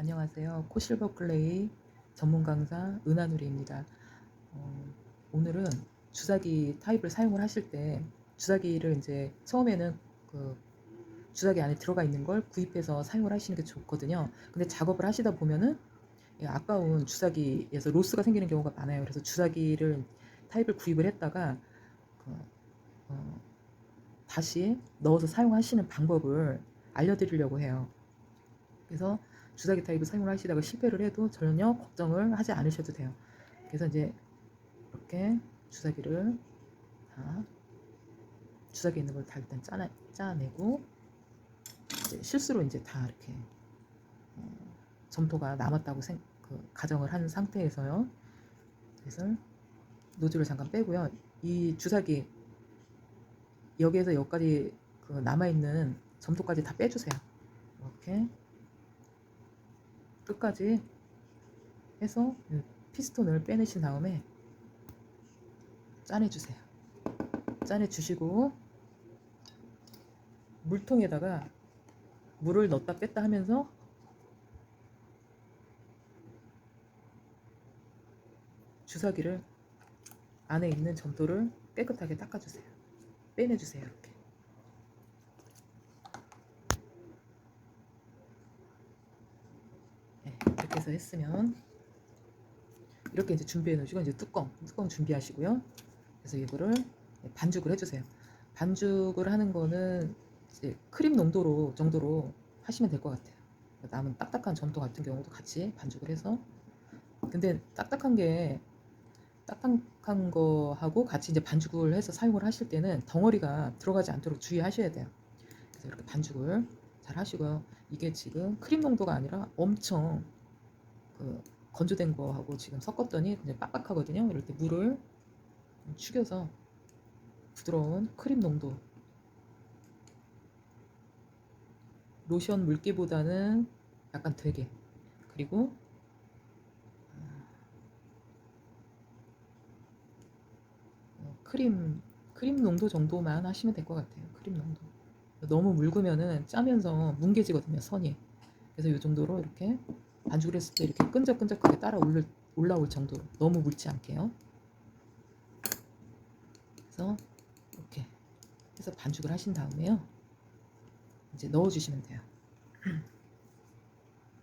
안녕하세요. 코실버 클레이 전문 강사 은하누리입니다. 오늘은 주사기 타입을 사용을 하실 때 주사기를 이제 처음에는 그 주사기 안에 들어가 있는 걸 구입해서 사용을 하시는 게 좋거든요. 근데 작업을 하시다 보면은 아까운 주사기에서 로스가 생기는 경우가 많아요. 그래서 주사기를 타입을 구입을 했다가 그, 어, 다시 넣어서 사용하시는 방법을 알려드리려고 해요. 그래서 주사기 타입을 사용을 하시다가 실패를 해도 전혀 걱정을 하지 않으셔도 돼요. 그래서 이제 이렇게 주사기를 다 주사기에 있는 걸 다 일단 짜내고 이제 실수로 이제 다 이렇게 점토가 남았다고 가정을 한 상태에서요. 그래서 노즐을 잠깐 빼고요. 이 주사기 여기에서 여기까지 그 남아있는 점토까지 다 빼주세요. 이렇게 끝까지 해서 피스톤을 빼내신 다음에 짜내주세요. 짜내주시고 물통에다가 물을 넣었다 뺐다 하면서 주사기를 안에 있는 점토를 깨끗하게 닦아주세요. 빼내주세요. 이렇게. 네, 이렇게 해서 했으면 이렇게 이제 준비해 놓으시고 이제 뚜껑 준비하시고요. 그래서 이거를 반죽을 해주세요. 반죽을 하는 거는 이제 크림 농도로 정도로 하시면 될 것 같아요. 남은 딱딱한 점토 같은 경우도 같이 반죽을 해서 근데 딱딱한 거하고 같이 이제 반죽을 해서 사용을 하실 때는 덩어리가 들어가지 않도록 주의하셔야 돼요. 그래서 이렇게 반죽을 잘 하시고요. 이게 지금 크림 농도가 아니라 엄청 그 건조된 거하고 지금 섞었더니 그냥 빡빡하거든요. 이럴 때 물을 축여서 부드러운 크림 농도 로션 물기보다는 약간 되게 그리고 크림 농도 정도만 하시면 될 것 같아요. 크림 농도 너무 묽으면은 짜면서 뭉개지거든요, 선이. 그래서 이 정도로 이렇게 반죽을 했을 때 이렇게 끈적끈적하게 올라올 정도로 너무 묽지 않게요. 그래서 이렇게 해서 반죽을 하신 다음에요. 이제 넣어주시면 돼요.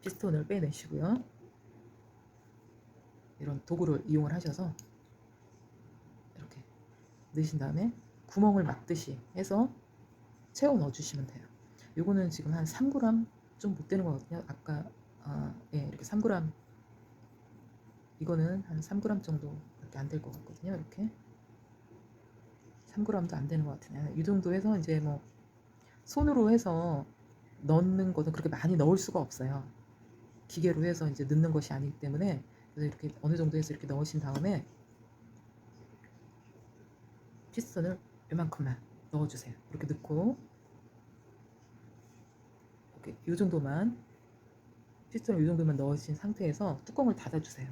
피스톤을 빼내시고요. 이런 도구를 이용을 하셔서 이렇게 넣으신 다음에 구멍을 막듯이 해서 채워 넣어주시면 돼요. 요거는 지금 한 3g 좀 못 되는 거거든요. 아까 예, 이렇게 3g 이거는 한 3g 정도밖에 안 될 것 같거든요. 이렇게 3g도 안 되는 것 같으네요. 이 정도 해서 이제 뭐 손으로 해서 넣는 것은 그렇게 많이 넣을 수가 없어요. 기계로 해서 이제 넣는 것이 아니기 때문에 그래서 이렇게 어느 정도 해서 이렇게 넣으신 다음에 피스톤을 이만큼만 넣어주세요. 이렇게 넣고 이렇게 이 정도만 피스톤을 이 정도만 넣으신 상태에서 뚜껑을 닫아주세요.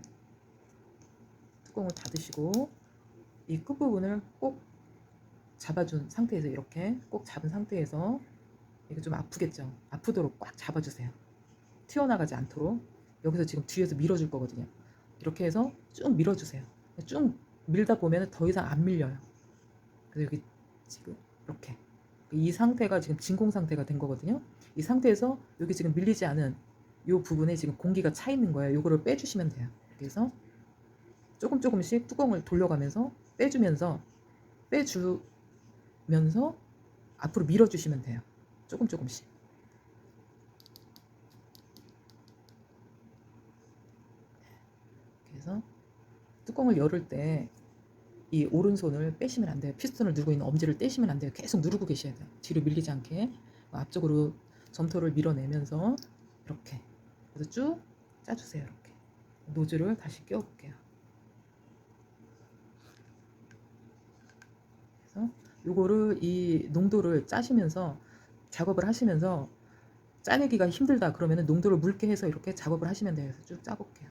뚜껑을 닫으시고 이 끝부분을 꼭 잡아준 상태에서 이렇게 꼭 잡은 상태에서 이게 좀 아프겠죠? 아프도록 꽉 잡아주세요. 튀어나가지 않도록. 여기서 지금 뒤에서 밀어줄 거거든요. 이렇게 해서 쭉 밀어주세요. 쭉 밀다 보면 더 이상 안 밀려요. 그래서 여기 지금 이렇게 이 상태가 지금 진공 상태가 된 거거든요. 이 상태에서 여기 지금 밀리지 않은 이 부분에 지금 공기가 차 있는 거예요. 이거를 빼주시면 돼요. 그래서 조금씩 뚜껑을 돌려가면서 빼주면서 앞으로 밀어주시면 돼요. 조금씩. 그래서 뚜껑을 열을 때 이 오른손을 빼시면 안 돼요. 피스톤을 누르고 있는 엄지를 떼시면 안 돼요. 계속 누르고 계셔야 돼요. 뒤로 밀리지 않게 앞쪽으로 점토를 밀어내면서 이렇게 그래서 쭉 짜주세요. 이렇게 노즐을 다시 끼워볼게요. 그래서 요거를 이 농도를 짜시면서 작업을 하시면서 짜내기가 힘들다 그러면 농도를 묽게 해서 이렇게 작업을 하시면 돼요. 그래서 쭉 짜볼게요.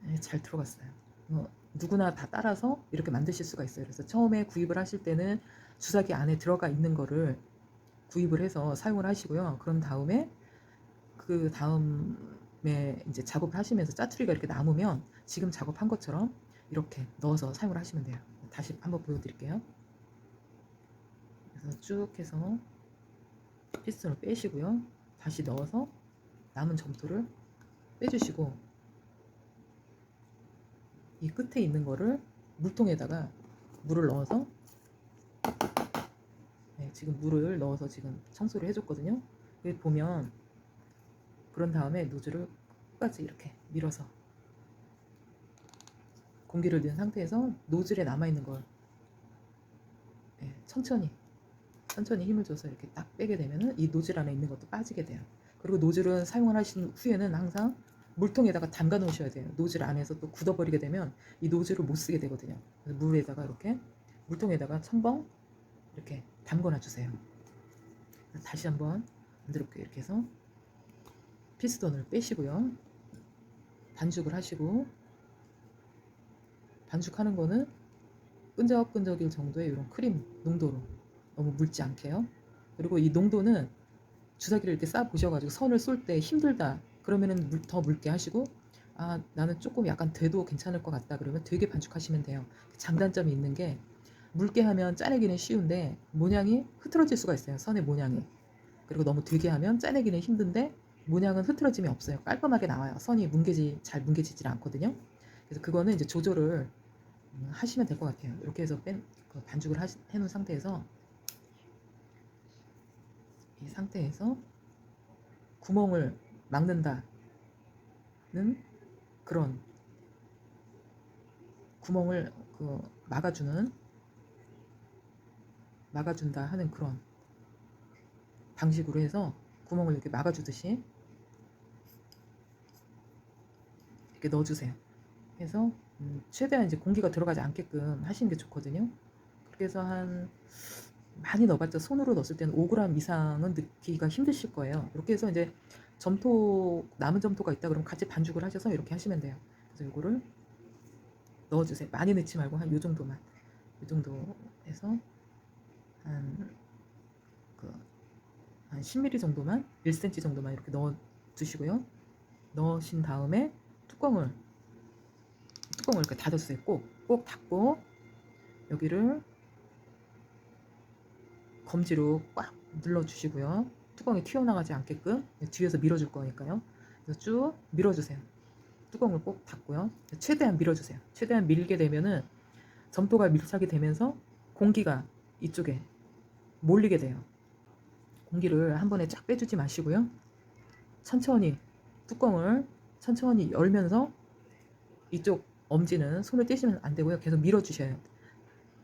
네, 잘 들어갔어요. 누구나 다 따라서 이렇게 만드실 수가 있어요. 그래서 처음에 구입을 하실 때는 주사기 안에 들어가 있는 거를 구입을 해서 사용을 하시고요. 그런 다음에 그 다음에 이제 작업을 하시면서 짜투리가 이렇게 남으면 지금 작업한 것처럼 이렇게 넣어서 사용을 하시면 돼요. 다시 한번 보여드릴게요. 그래서 쭉 해서 피스톤을 빼시고요. 다시 넣어서 남은 점토를 빼주시고 이 끝에 있는 거를 물통에다가 물을 넣어서 지금 물을 넣어서 지금 청소를 해줬거든요. 여기 보면 그런 다음에 노즐을 끝까지 이렇게 밀어서 공기를 넣은 상태에서 노즐에 남아있는 걸 천천히 힘을 줘서 이렇게 딱 빼게 되면은 이 노즐 안에 있는 것도 빠지게 돼요. 그리고 노즐은 사용을 하신 후에는 항상 물통에다가 담가 놓으셔야 돼요. 노즐 안에서 또 굳어버리게 되면 이 노즐을 못 쓰게 되거든요. 그래서 물에다가 이렇게 물통에다가 첨벙 이렇게 담궈 놔주세요. 다시 한번 만들어볼게요. 이렇게 해서 피스톤을 빼시고요. 반죽을 하시고, 반죽하는 거는 끈적끈적일 정도의 이런 크림 농도로, 너무 묽지 않게요. 그리고 이 농도는 주사기를 이렇게 쌓아 보셔가지고 선을 쏠 때 힘들다 그러면은 더 묽게 하시고, 아 나는 조금 약간 돼도 괜찮을 것 같다 그러면 되게 반죽하시면 돼요. 장단점이 있는 게 묽게 하면 짜내기는 쉬운데 모양이 흐트러질 수가 있어요. 선의 모양이. 그리고 너무 되게 하면 짜내기는 힘든데 모양은 흐트러짐이 없어요. 깔끔하게 나와요. 선이 잘 뭉개지질 않거든요. 그래서 그거는 이제 조절을 하시면 될 것 같아요. 이렇게 해서 반죽을 해놓은 상태에서 이 상태에서 구멍을 막는다는 그런 구멍을 막아준다 하는 그런 방식으로 해서 구멍을 이렇게 막아주듯이 이렇게 넣어주세요. 그래서 최대한 이제 공기가 들어가지 않게끔 하시는 게 좋거든요. 그렇게 해서 많이 넣어봤자 손으로 넣었을 때는 5g 이상은 넣기가 힘드실 거예요. 이렇게 해서 이제 남은 점토가 있다 그러면 같이 반죽을 하셔서 이렇게 하시면 돼요. 그래서 이거를 넣어주세요. 많이 넣지 말고 한 요 정도만, 이 정도 해서 한 10mm 정도만, 1cm 정도만 이렇게 넣어 주시고요. 넣으신 다음에 뚜껑을 이렇게 닫아주세요. 꼭 닫고 여기를 검지로 꽉 눌러주시고요. 뚜껑이 튀어나가지 않게끔 뒤에서 밀어줄 거니까요. 그래서 쭉 밀어주세요. 뚜껑을 꼭 닫고요. 최대한 밀어주세요. 최대한 밀게 되면은 점토가 밀착이 되면서 공기가 이쪽에 몰리게 돼요. 공기를 한 번에 쫙 빼주지 마시고요. 천천히 뚜껑을 천천히 열면서 이쪽 엄지는 손을 떼시면 안 되고요. 계속 밀어주셔야 돼요.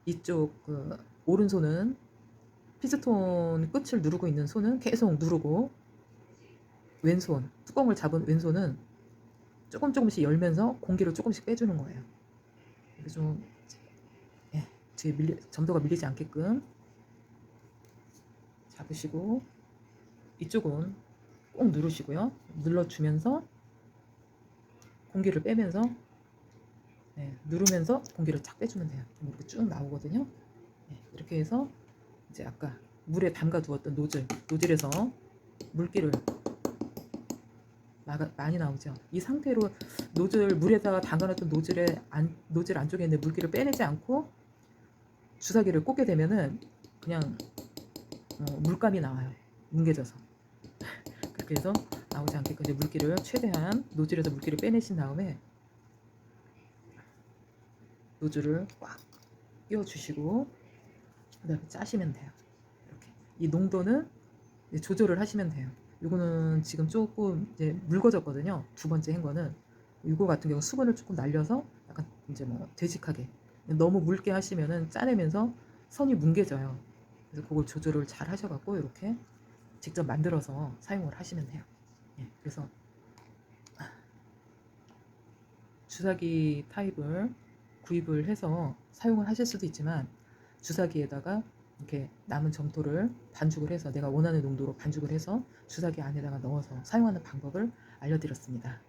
이쪽 오른손은 피스톤 끝을 누르고 있는 손은 계속 누르고, 왼손 뚜껑을 잡은 왼손은 조금씩 열면서 공기를 조금씩 빼주는 거예요. 이렇게 좀 뒤에 점도가 밀리지 않게끔 잡으시고, 이쪽은 꼭 누르시고요. 눌러주면서 공기를 빼면서 누르면서 공기를 쫙 빼주면 돼요. 이렇게 쭉 나오거든요. 이렇게 해서 이제 아까 물에 담가 두었던 노즐에서 물기를 많이 나오죠. 이 상태로 물에다가 담가놨던 노즐 안쪽에 있는 물기를 빼내지 않고 주사기를 꽂게 되면은 그냥 물감이 나와요. 뭉개져서. 그렇게 해서 나오지 않게끔 이제 물기를 최대한 노즐에서 물기를 빼내신 다음에 노즐을 꽉 끼워주시고 그다음에 짜시면 돼요. 이렇게 이 농도는 이제 조절을 하시면 돼요. 이거는 지금 조금 이제 묽어졌거든요. 두 번째 한 거는 이거 같은 경우 수분을 조금 날려서 약간 이제 되직하게, 너무 묽게 하시면은 짜내면서 선이 뭉개져요. 그래서 그걸 조절을 잘 하셔갖고 이렇게 직접 만들어서 사용을 하시면 돼요. 그래서 주사기 타입을 구입을 해서 사용을 하실 수도 있지만, 주사기에다가 이렇게 남은 점토를 반죽을 해서 내가 원하는 농도로 반죽을 해서 주사기 안에다가 넣어서 사용하는 방법을 알려드렸습니다.